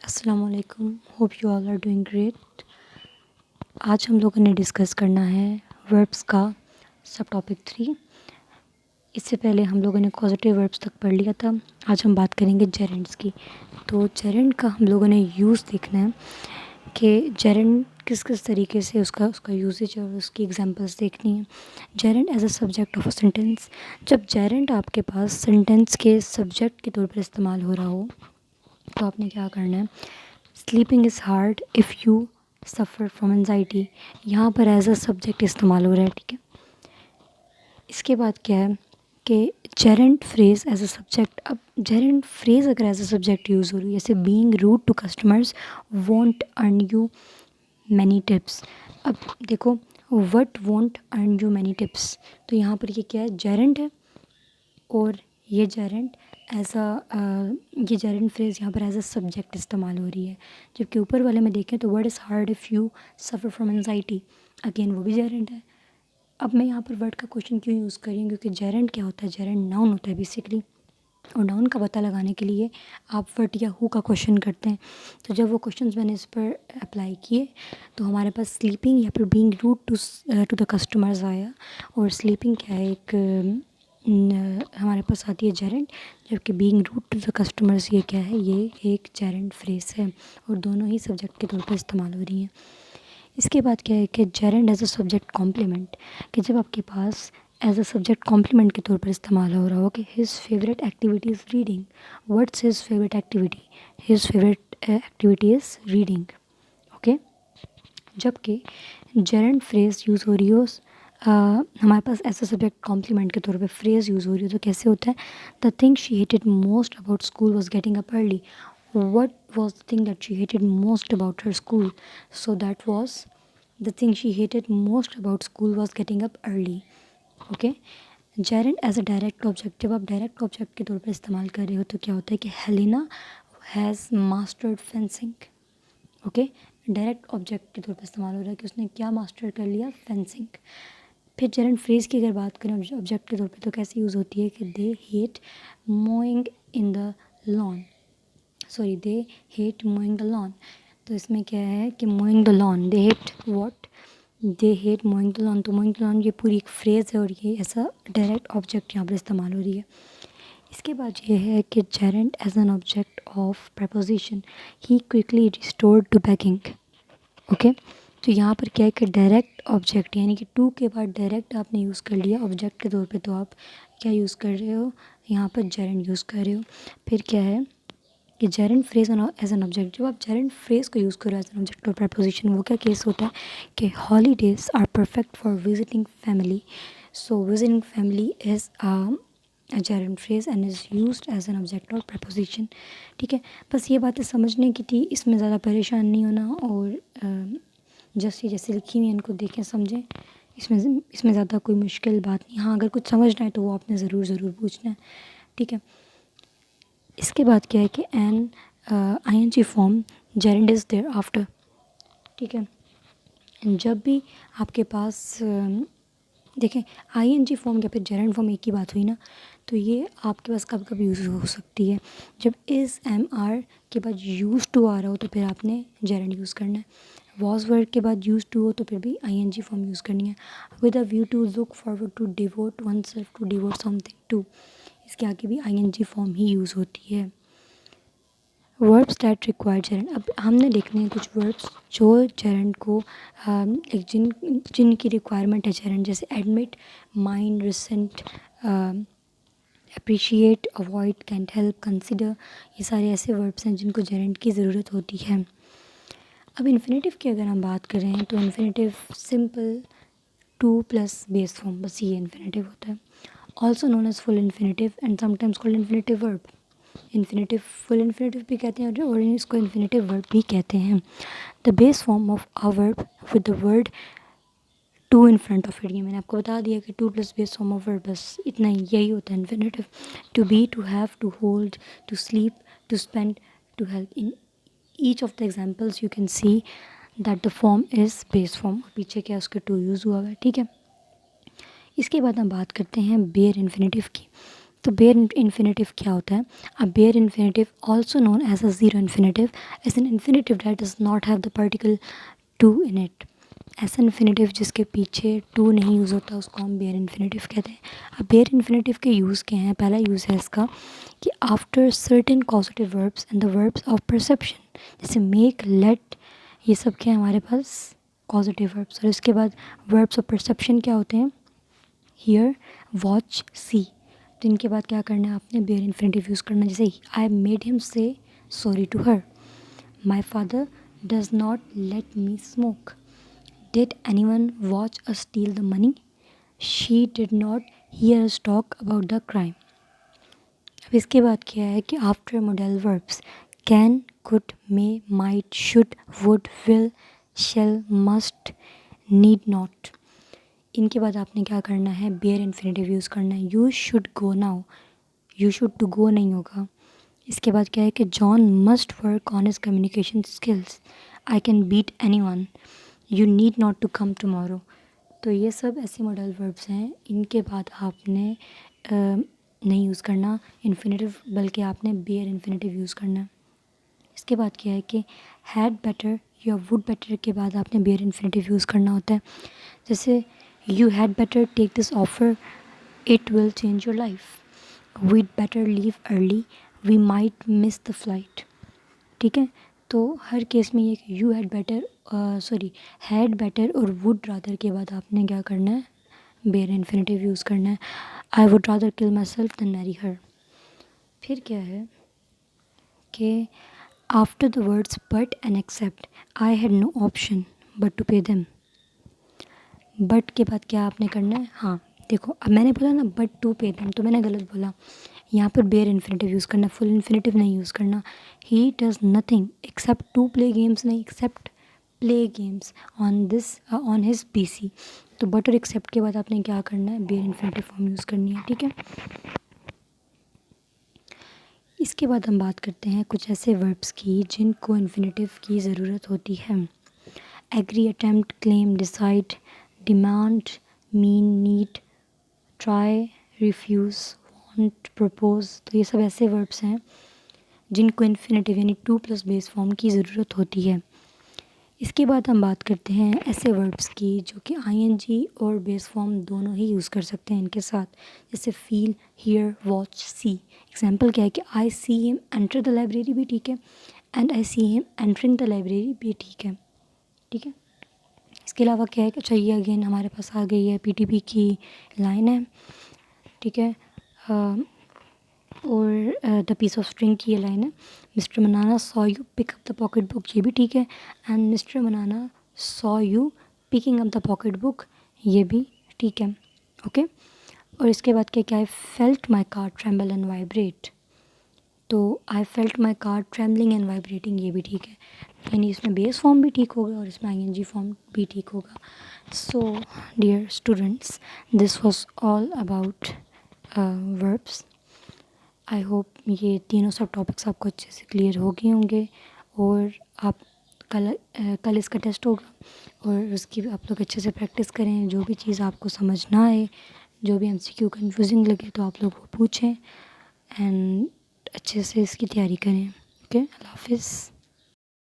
अस्सलाम वालेकुम, hope you all are doing great. आज हम लोगों ने डिस्कस करना है वर्ब्स का सब टॉपिक 3। इससे पहले हम लोगों ने पॉजिटिव वर्ब्स तक पढ़ लिया था। आज हम बात करेंगे जेरेंड्स की। तो जेरेंड का हम लोगों ने यूज़ देखना है कि जेरेंड किस किस तरीके से उसका यूजेज और उसकी एग्जांपल्स देखनी है। Gerund as a subject of a sentence. जब जेरेंड आपके पास सेंटेंस के सब्जेक्ट के तौर पर इस्तेमाल हो रहा हो तो आपने क्या करना है, sleeping is hard if you suffer from anxiety, यहाँ पर एज अ सब्जेक्ट इस्तेमाल हो रहा है। ठीक है, इसके बाद क्या है कि gerund phrase as a subject. अब जेरेंट फ्रेज अगर एज अ सब्जेक्ट यूज़ हो रही है, जैसे being rude to customers won't earn you many tips. अब देखो, what won't earn you many tips, तो यहाँ पर ये क्या है, जेरेंट है और ये जेरेंट ये जेरेंट फ्रेज़ यहाँ पर एज अ सब्जेक्ट इस्तेमाल हो रही है। जबकि ऊपर वाले में देखें तो word is hard if you suffer from anxiety, again वो भी जेरेंट है। अब मैं यहाँ पर वर्ड का क्वेश्चन क्यों यूज़ कर रही हूँ, क्योंकि जेरेंट क्या होता है, जेरेंट नाउन होता है बेसिकली, और नाउन का पता लगाने के लिए आप वट या हु का क्वेश्चन करते हैं। तो जब वो क्वेश्चंस मैंने इस पर अप्लाई किए तो हमारे पास स्लीपिंग या फिर being rude to the customers आया, और स्लीपिंग क्या है, हमारे पास आती है जेरेंट, जबकि being rude to the customers ये क्या है, ये एक जेरेंट फ्रेज है और दोनों ही सब्जेक्ट के तौर पर इस्तेमाल हो रही हैं। इसके बाद क्या है कि gerund as a subject complement, कि जब आपके पास एज अ सब्जेक्ट कॉम्प्लीमेंट के तौर पर इस्तेमाल हो रहा हो कि his favourite activity is reading. What's his favourite activity, his favourite activity is reading. Okay, जबकि जेरेंट फ्रेज यूज़ हो रही हो हमारे पास ऐसा सब्जेक्ट कॉम्प्लीमेंट के तौर पे फ्रेज़ यूज़ हो रही है, तो कैसे होता है, the thing she hated most about school was getting up early. What was the thing that she hated most about her school, so that was the thing she hated most about school was getting up early. Okay, gerund as a direct object, जब आप direct object के तौर पर इस्तेमाल कर रहे हो तो क्या होता है कि Helena has mastered fencing. Okay, direct object के तौर पर इस्तेमाल हो रहा है कि उसने क्या मास्टर कर लिया, फेंसिंग। फिर जेरेंट फ्रेज़ की अगर बात करें ऑब्जेक्ट के तौर पे तो कैसे यूज़ होती है कि they hate moving in the lawn, sorry they hate moving the lawn. तो इसमें क्या है कि moving the lawn, they hate what, they hate moving the lawn. तो मोइंग द लॉन ये पूरी एक फ्रेज़ है और ये ऐसा डायरेक्ट ऑब्जेक्ट यहाँ पर इस्तेमाल हो रही है। इसके बाद ये है कि gerund as an object of preposition, he quickly restored to bagging. Okay, तो यहाँ पर क्या है कि डायरेक्ट ऑब्जेक्ट यानी कि टू के बाद डायरेक्ट आपने यूज़ कर लिया ऑब्जेक्ट के तौर पे, तो आप क्या यूज़ कर रहे हो, यहाँ पर जेरेंट यूज़ कर रहे हो। फिर क्या है कि gerund phrase as an object, जब आप जेरेंट फ्रेज को यूज़ करो एज एन ऑब्जेक्ट और प्रपोजिशन, वो क्या केस होता है कि holidays are perfect for visiting family. So visiting family is a gerund phrase and is used as an object or preposition। ठीक है, बस ये बातें समझने की थी, इसमें ज़्यादा परेशान नहीं होना, और जैसे जैसे लिखी हुई इनको देखें समझें, इसमें ज़्यादा कोई मुश्किल बात नहीं। हाँ, अगर कुछ समझना है तो वो आपने ज़रूर पूछना है। ठीक है, इसके बाद क्या है कि an ing form gerund is there after. ठीक है, जब भी आपके पास देखें ing फॉर्म या फिर जेरेंड फॉर्म एक ही बात हुई ना, तो ये आपके पास कब कब यूज़ हो सकती है, जब इज़ एम आर के बाद यूज़ टू आ रहा हो तो फिर आपने जेरेंड यूज़ करना है। वॉज वर्ड के बाद यूज़ टू हो तो फिर भी ing फॉर्म यूज़ करनी है। With a view to look forward to devote oneself to devote something to, इसके आगे भी ing फॉर्म ही यूज़ होती है। वर्ब्स दैट रिक्वायर जेरेंड, अब हमने देखने हैं कुछ वर्ब्स जो जेरेंड को एक जिनकी रिक्वायरमेंट है जेरेंड, जैसे admit, mind, recent, appreciate, avoid, can't help, consider, ये सारे ऐसे वर्ब्स हैं जिनको जेरेंड की ज़रूरत होती है। अब इन्फिनेटिव की अगर हम बात करें तो infinitive simple to plus base form, बस ये इन्फिनेटिव होता है। Also known as full infinitive and sometimes called infinitive verb. Infinitive full infinitive भी कहते हैं और इसको इन्फिनेटिव वर्ब भी कहते हैं। The base form of a verb with the word to in front of it, ये मैंने आपको बता दिया कि to plus base form of verb, बस इतना ही, यही होता है infinitive. To be, to have, to hold, to sleep, to spend, to help. In each of the examples you can see that the form is base form, पीछे क्या उसका to use हुआ है। ठीक है, इसके बाद हम बात करते हैं बेयर इन्फिनेटिव की। तो बेयर इन्फिनेटिव क्या होता है? A bare infinitive also known as a zero infinitive is an infinitive that does not have the particle to in it. ऐसा इन्फिनेटिव जिसके पीछे टू नहीं यूज़ होता उसको हम बेयर इन्फिनेटिव कहते हैं। अब बेयर इन्फिनेटिव के यूज़ क्या हैं? पहला यूज़ है इसका कि after certain causative verbs and the verbs of perception, जैसे मेक, लेट, ये सब क्या है हमारे पास? Causative verbs. और इसके बाद वर्ब्स ऑफ परसेप्शन क्या होते हैं? हियर, वॉच, सी। तो इनके बाद क्या करना है आपने? बेयर इन्फिनेटिव यूज़ करना है। जैसे I made him say sorry to her, my father does not let me smoke, did anyone watch us steal the money, she did not hear us talk about the crime. अब इसके बाद क्या है कि after modal verbs can, could, may, might, should, would, will, shall, must, need not, इनके बाद आपने क्या करना है? बेयर इन्फिनेटिव यूज़ करना है। You should go now, you should to go नहीं होगा। इसके बाद क्या है कि John must work on his communication skills, I can beat anyone, you need not to come tomorrow. तो ये सब ऐसे मॉडल वर्ब्स हैं, इनके बाद आपने नहीं यूज़ करना इन्फिनेटिव, बल्कि आपने बेयर इन्फिनेटिव यूज़ करना है। इसके बाद क्या है कि हैड बेटर या वुड बेटर के बाद आपने बेयर इन्फिनेटिव यूज़ करना होता है। जैसे you had better take this offer, it will change your life, we'd better leave early, we might miss the flight. ठीक है, तो हर केस में ये you had better had better और वुड रादर के बाद आपने क्या करना है? बेयर इन्फिनेटिव यूज़ करना है। I would rather kill myself than marry her. फिर क्या है कि after the words but and except, I had no option but to pay them. But के बाद क्या आपने करना है? हाँ देखो, अब मैंने बोला ना बट टू पे देम, तो मैंने गलत बोला। यहाँ पर बेयर इन्फिनेटिव यूज़ करना, फुल इन्फिनेटिव नहीं यूज़ करना। He does nothing except to play games, नहीं, except play games on his PC। तो बट और एक्सेप्ट के बाद आपने क्या करना है? बेयर इन्फिनेटिव फॉर्म यूज़ करनी है। ठीक है, इसके बाद हम बात करते हैं कुछ ऐसे वर्ब्स की जिनको इन्फिनेटिव की ज़रूरत होती है। Agree, attempt, claim, decide, demand, mean, need, try, refuse, want, propose. तो ये सब ऐसे वर्ब्स हैं जिनको इन्फिनेटिव यानी टू प्लस बेस फॉर्म की ज़रूरत होती है। इसके बाद हम बात करते हैं ऐसे वर्ब्स की जो कि ING और बेस फॉर्म दोनों ही यूज़ कर सकते हैं इनके साथ, जैसे feel, hear, watch, see. Example क्या है कि I see him enter the library भी ठीक है, and I see him entering the library भी ठीक है। ठीक है, इसके अलावा क्या है कि अच्छा ये अगेन हमारे पास आ गई है PTP की लाइन है। ठीक है, और द पीस ऑफ स्ट्रिंग की ये लाइन है, mister Manana saw you pick up the pocket book, ये भी ठीक है, and mister Manana saw you picking up the pocket book, ये भी ठीक है। ओके, और इसके बाद क्या है? Felt my car tremble and vibrate, तो I felt my car trembling and vibrating, ये भी ठीक है। यानी इसमें बेस फॉर्म भी ठीक होगा और इसमें ING फॉर्म भी ठीक होगा। So dear students, this was all about verbs. I hope ये तीनों सब टॉपिक्स आपको अच्छे से क्लियर हो गए होंगे, और आप कल इसका टेस्ट होगा और उसकी आप लोग अच्छे से प्रैक्टिस करें। जो भी चीज़ आपको समझ ना आए, जो भी MCQ कंफ्यूजिंग लगे, तो आप लोग वो पूछें एंड अच्छे से इसकी तैयारी करें। ओके, अल्लाह हाफिज़।